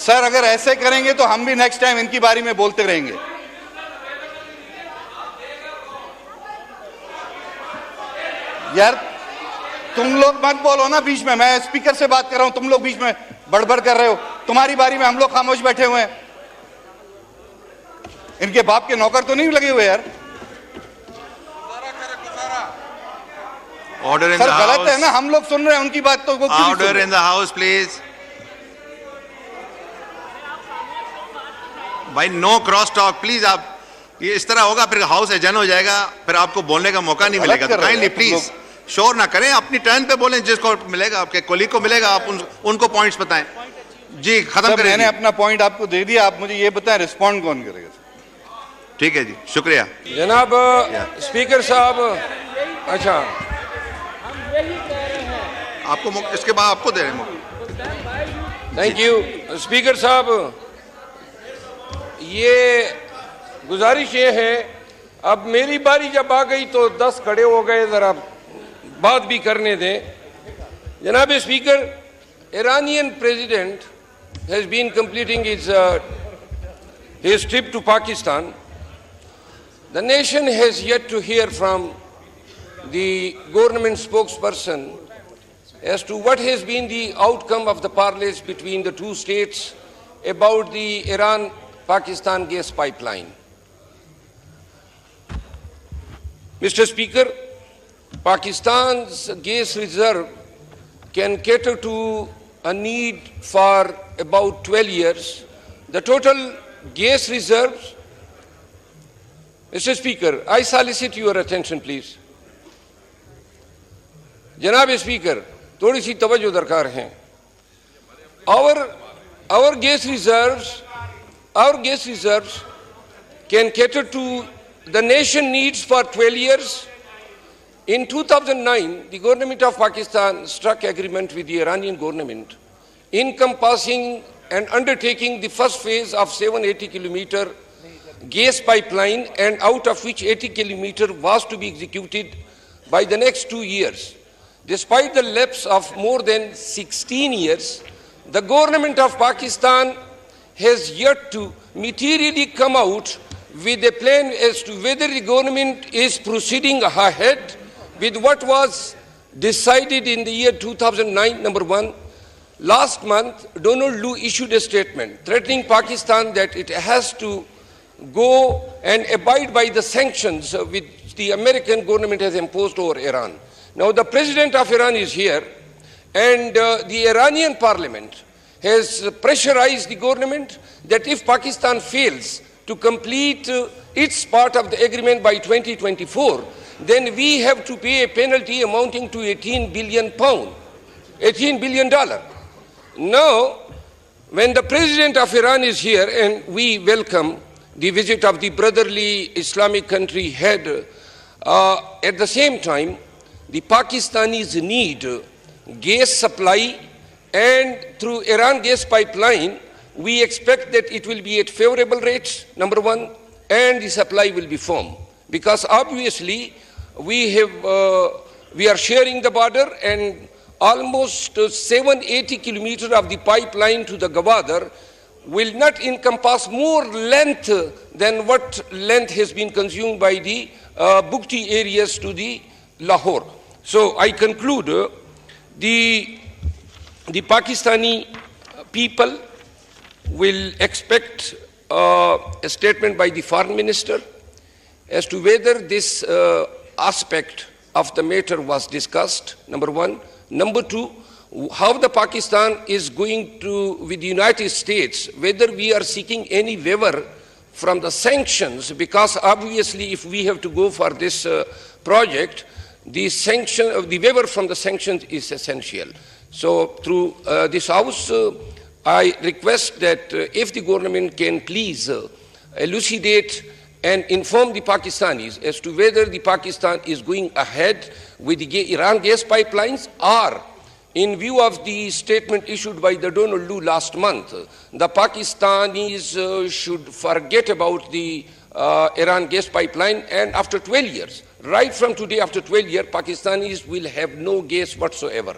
Sir अगर ऐसे करेंगे तो हम भी नेक्स्ट टाइम इनकी बारी में बोलते रहेंगे। यार तुम लोग मत बोलो ना बीच में, मैं स्पीकर से बात कर रहा हूं, तुम लोग बीच में बड़बड़ कर रहे हो। तुम्हारी बारी में हम लोग खामोश बैठे हुए हैं। इनके बाप के नौकर तो नहीं लगे हुए यार। Order in the sir house. गलत है ना, हम लोग सुन रहे हैं उनकी बात तो वो क्यों नहीं सुन ऑर्डर रहे? In the house please. भाई नो क्रॉस टॉक प्लीज। आप ये इस तरह होगा फिर हाउस एजन हो जाएगा, फिर आपको बोलने का मौका नहीं मिलेगा। तो काइंडली प्लीज शोर ना करें, अपनी टर्न पे बोलें, जिसको मिलेगा आपके कोलीग को मिलेगा, आप उनको पॉइंट्स बताएं। जी खत्म करें। मैंने अपना पॉइंट आपको दे दिया, आप मुझे ये बताएं रिस्पॉन्ड कौन करेगा? ठीक है जी, शुक्रिया जनाब स्पीकर साहब। अच्छा आपको इसके बाद आपको दे रहे हैं मौका। थैंक यू स्पीकर साहब। ये गुजारिश ये है, अब मेरी बारी जब आ गई तो 10 खड़े हो गए, जरा बात भी करने दें। जनाब speaker, Iranian president has been completing his trip to Pakistan. The nation has yet to hear from the government spokesperson as to what has been the outcome of the parleys between the two states about the Iran-Pakistan gas pipeline. Mr. Speaker, Pakistan's gas reserve can cater to a need for about 12 years. The total gas reserves, Mr. Speaker, I solicit your attention, please. Janab Speaker, थोड़ी सी तवज्जो दरकार है। Our gas reserves can cater to the nation needs for 12 years. In 2009, the government of Pakistan struck agreement with the Iranian government, encompassing and undertaking the first phase of 780-kilometer gas pipeline, and out of which 80 kilometer was to be executed by the next 2 years. Despite the lapse of more than 16 years, the government of Pakistan has yet to materially come out with a plan as to whether the government is proceeding ahead with what was decided in the year 2009, number one. Last month, Donald Lu issued a statement threatening Pakistan that it has to go and abide by the sanctions which the American government has imposed over Iran. Now, the president of Iran is here, and the Iranian parliament has pressurized the government that if Pakistan fails to complete its part of the agreement by 2024, then we have to pay a penalty amounting to £18 billion, $18 billion. Now, when the president of Iran is here, and we welcome the visit of the brotherly Islamic country head, at the same time, the Pakistanis need gas supply, and through Iran gas pipeline, we expect that it will be at favorable rates, number one, and the supply will be firm. Because obviously, we are sharing the border, and almost 780 kilometers of the pipeline to the Gwadar will not encompass more length than what length has been consumed by the Bukti areas to the Lahore. So I conclude, the Pakistani people will expect a statement by the foreign minister as to whether this aspect of the matter was discussed, number one. Number two, how the Pakistan is going to, with the United States, whether we are seeking any waiver from the sanctions, because obviously if we have to go for this project, the waiver from the sanctions is essential. So through this House, I request that if the government can please elucidate and inform the Pakistanis as to whether the Pakistan is going ahead with the Iran gas pipelines, or in view of the statement issued by the Donald Lu last month, the Pakistanis should forget about the Iran gas pipeline, and after 12 years, right from today, after 12 years, Pakistanis will have no gas whatsoever.